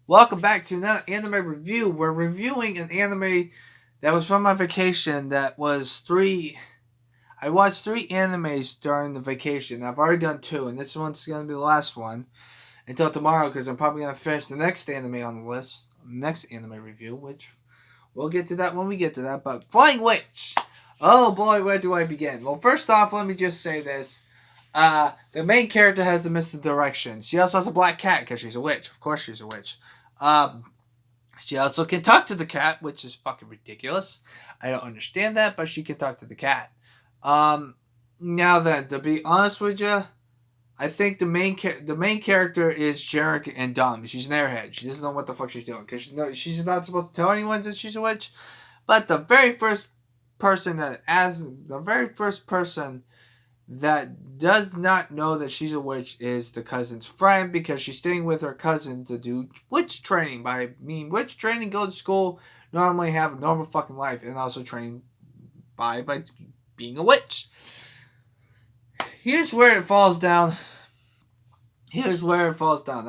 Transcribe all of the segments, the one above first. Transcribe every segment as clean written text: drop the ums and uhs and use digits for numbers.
Welcome back to another anime review. We're reviewing an anime that was from my vacation that was three. I watched three animes during the vacation. I've already done two, and this one's going to be the last one until tomorrow because I'm probably going to finish the next anime on the list, next anime review, which we'll get to that when we get to that. But Flying Witch! Oh boy, where do I begin? Well, first off, let me just say this. The main character has the misdirection. She also has a black cat because she's a witch. Of course, she's a witch. Um, she also can talk to the cat, which is fucking ridiculous. I don't understand that, but she can talk to the cat. Um, Now then, to be honest with you, I think the main character is Jarek and dumb. She's an airhead. She doesn't know what the fuck she's doing because she's not supposed to tell anyone that she's a witch. But the very first person that does not know that she's a witch is the cousin's friend because she's staying with her cousin to do witch training. By witch training, go to school, normally have a normal fucking life, and also train by being a witch. Here's where it falls down. I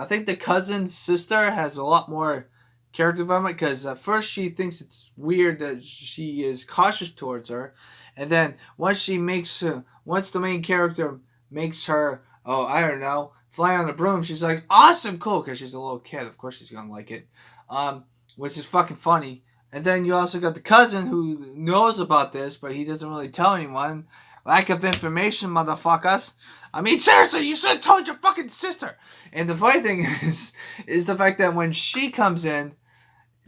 think the cousin's sister has a lot more character development because at first she thinks it's weird that she is cautious towards her, and then once the main character makes her, oh, I don't know, fly on a broom, she's like, awesome, cool, because she's a little kid. Of course she's gonna like it, which is fucking funny. And then you also got the cousin who knows about this, but he doesn't really tell anyone. Lack of information, motherfuckers. I mean, seriously, you should have told your fucking sister. And the funny thing is the fact that when she comes in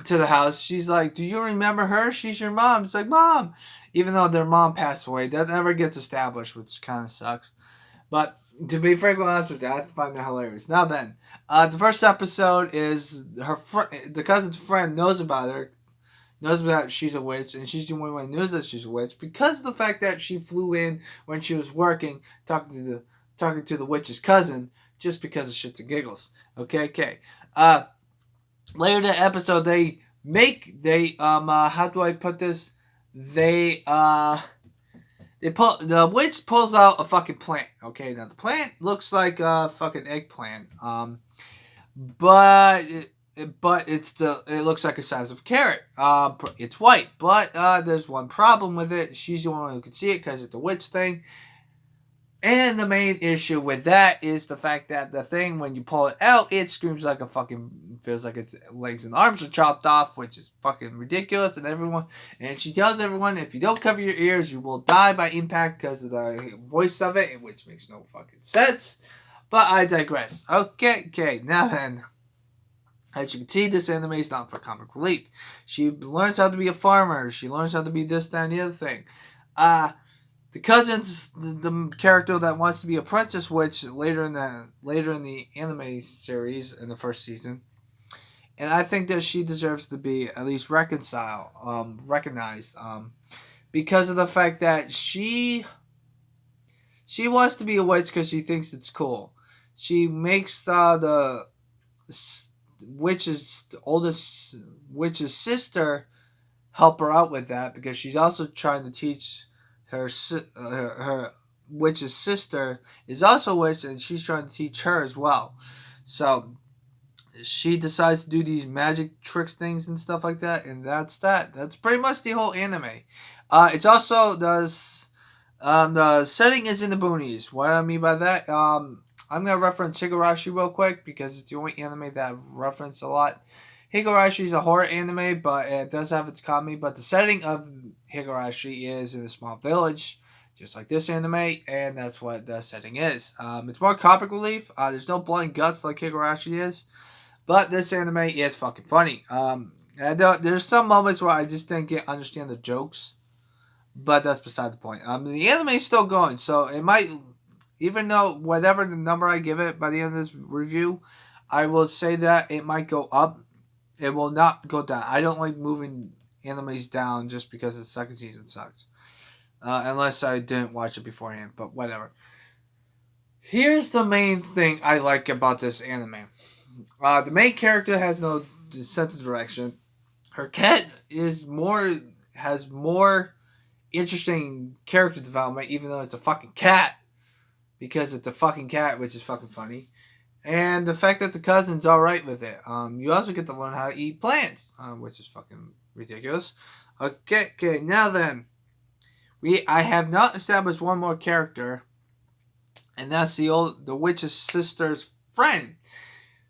to the house, she's like, "Do you remember her? She's your mom." It's like, "Mom," even though their mom passed away, that never gets established, which kind of sucks. But to be frankly honest with you, I find that hilarious. Now then, the first episode is the cousin's friend knows that she's a witch, and she's the only one who knows that she's a witch because of the fact that she flew in when she was working, talking to the witch's cousin, just because of shits and giggles. Okay. Later in the episode, how do I put this? The witch pulls out a fucking plant. Okay, now the plant looks like a fucking eggplant. But it looks like the size of a carrot. It's white, but there's one problem with it. She's the only one who can see it because it's a witch thing. And the main issue with that is the fact that the thing, when you pull it out, it screams like feels like its legs and arms are chopped off, which is fucking ridiculous. And she tells everyone, if you don't cover your ears, you will die by impact because of the voice of it, which makes no fucking sense. But I digress. Okay, now then. As you can see, this anime is not for comic relief. She learns how to be a farmer. She learns how to be this, that, and the other thing. The cousin's the character that wants to be a princess witch later in the anime series in the first season, and I think that she deserves to be at least recognized, because of the fact that she wants to be a witch because she thinks it's cool. She makes the witch's sister help her out with that because she's also trying to teach her witch's sister is also a witch, and she's trying to teach her as well. So she decides to do these magic tricks things and stuff like that, and that's that. That's pretty much the whole anime. It's also the setting is in the boonies. What I mean by that, I'm gonna reference Higurashi real quick because it's the only anime that I've referenced a lot. Higurashi is a horror anime, but it does have its comedy. But the setting of Higurashi is in a small village, just like this anime, and that's what the setting is. It's more comic relief. There's no blood and guts like Higurashi is, but this anime is fucking funny. And there's some moments where I just didn't understand the jokes, but that's beside the point. The anime is still going, so it might, even though whatever the number I give it by the end of this review, I will say that it might go up. It will not go down. I don't like moving animes down just because the second season sucks. Unless I didn't watch it beforehand, but whatever. Here's the main thing I like about this anime. The main character has no sense of direction. Her cat has more interesting character development, even though it's a fucking cat. Because it's a fucking cat, which is fucking funny. and the fact that the cousin's all right with it. You also get to learn how to eat plants, which is fucking ridiculous. Okay. Now then, I have not established one more character, and that's the witch's sister's friend.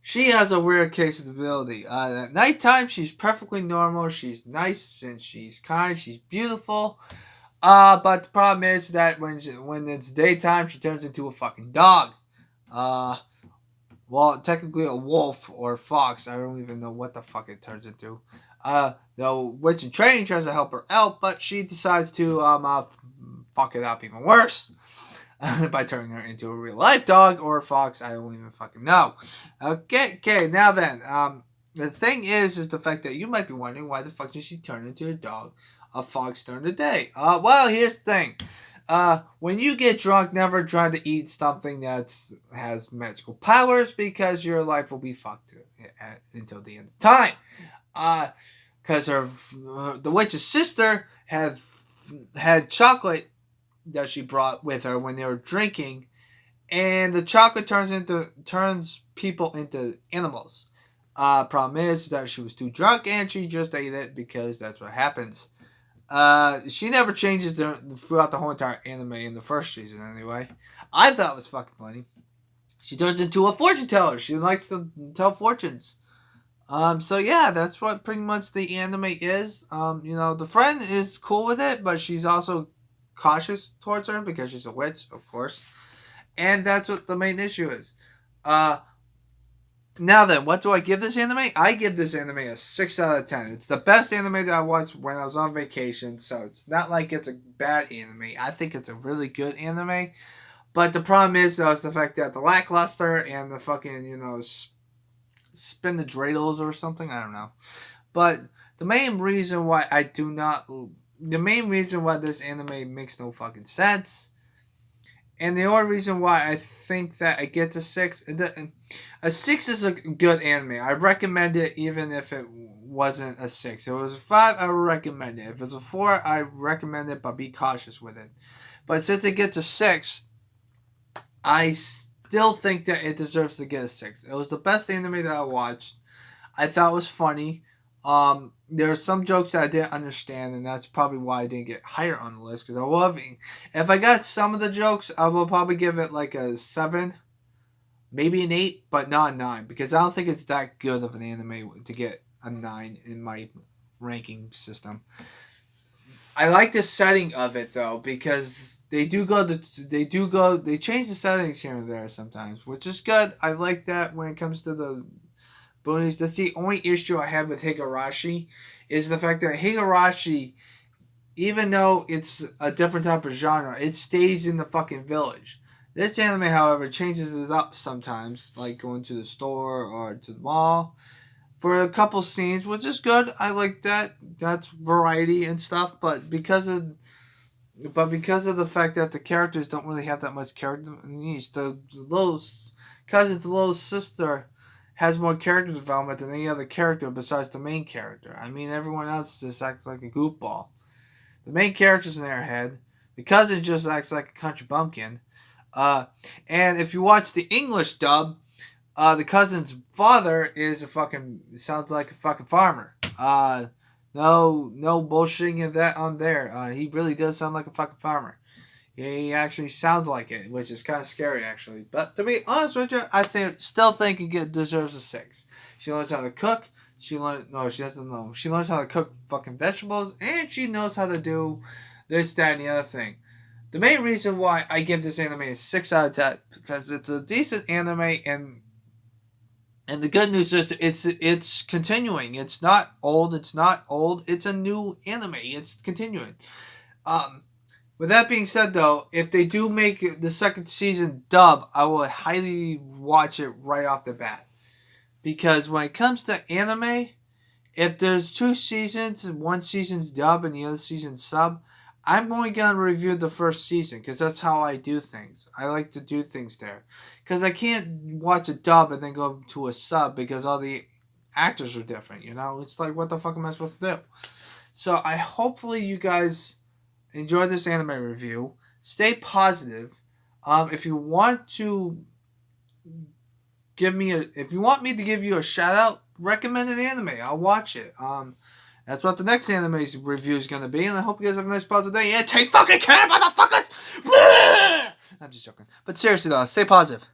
She has a weird case of ability. At nighttime, she's perfectly normal. She's nice and she's kind. She's beautiful. But the problem is that when it's daytime, she turns into a fucking dog. Uh, well, technically a wolf or a fox. I don't even know what the fuck it turns into. The witch in training tries to help her out, but she decides to fuck it up even worse by turning her into a real life dog or a fox. I don't even fucking know. Okay. Now then, the thing is the fact that you might be wondering why the fuck did she turn into a dog, a fox during the day? Well, here's the thing. When you get drunk, never try to eat something that has magical powers because your life will be fucked until the end of time. Because the witch's sister had chocolate that she brought with her when they were drinking, and the chocolate turns people into animals. Problem is that she was too drunk and she just ate it because that's what happens. She never changes throughout the whole entire anime in the first season anyway. I thought it was fucking funny. She turns into a fortune teller. She likes to tell fortunes. So yeah, that's what pretty much the anime is. The friend is cool with it, but she's also cautious towards her because she's a witch, of course. And that's what the main issue is. Now then, what do I give this anime? I give this anime a 6 out of 10. It's the best anime that I watched when I was on vacation, so it's not like it's a bad anime. I think it's a really good anime. But the problem is, though, is the fact that the lackluster and the fucking, spin the dreidels or something. I don't know. But the main reason why this anime makes no fucking sense, and the only reason why I think that I get to 6, a 6 is a good anime. I recommend it even if it wasn't a 6. If it was a 5, I would recommend it. If it's a 4, I recommend it, but be cautious with it. But since it gets a 6, I still think that it deserves to get a 6. It was the best anime that I watched. I thought it was funny. There are some jokes that I didn't understand, and that's probably why I didn't get higher on the list. Because if I got some of the jokes, I will probably give it like a 7, maybe an 8, but not a 9. Because I don't think it's that good of an anime to get a 9 in my ranking system. I like the setting of it though, because they change the settings here and there sometimes, which is good. I like that when it comes to the boonies. That's the only issue I have with Higurashi, is the fact that Higurashi, even though it's a different type of genre, it stays in the fucking village. This anime, however, changes it up sometimes, like going to the store or to the mall for a couple scenes, which is good. I like that. That's variety and stuff. But because of the fact that the characters don't really have that much character, the little sister has more character development than any other character besides the main character. I mean, everyone else just acts like a goofball. The main character's an airhead. The cousin just acts like a country bumpkin. And if you watch the English dub, the cousin's father sounds like a fucking farmer. No bullshitting of that on there. He really does sound like a fucking farmer. He actually sounds like it, which is kind of scary, actually. But to be honest with you, still think it deserves a 6. She learns how to cook. She doesn't know. She learns how to cook fucking vegetables, and she knows how to do this, that, and the other thing. The main reason why I give this anime a 6 out of 10 because it's a decent anime, and the good news is it's continuing. It's not old. It's a new anime. It's continuing. With that being said, though, if they do make the second season dub, I will highly watch it right off the bat. Because when it comes to anime, if there's 2 seasons, one season's dub and the other season's sub, I'm only going to review the first season because that's how I do things. I like to do things there. Because I can't watch a dub and then go to a sub because all the actors are different, It's like, what the fuck am I supposed to do? So, hopefully you guys enjoy this anime review. Stay positive. If you want to if you want me to give you a shout out, recommend an anime. I'll watch it. That's what the next anime review is gonna be, and I hope you guys have a nice positive day. Yeah, take fucking care, motherfuckers. I'm just joking, but seriously though, stay positive.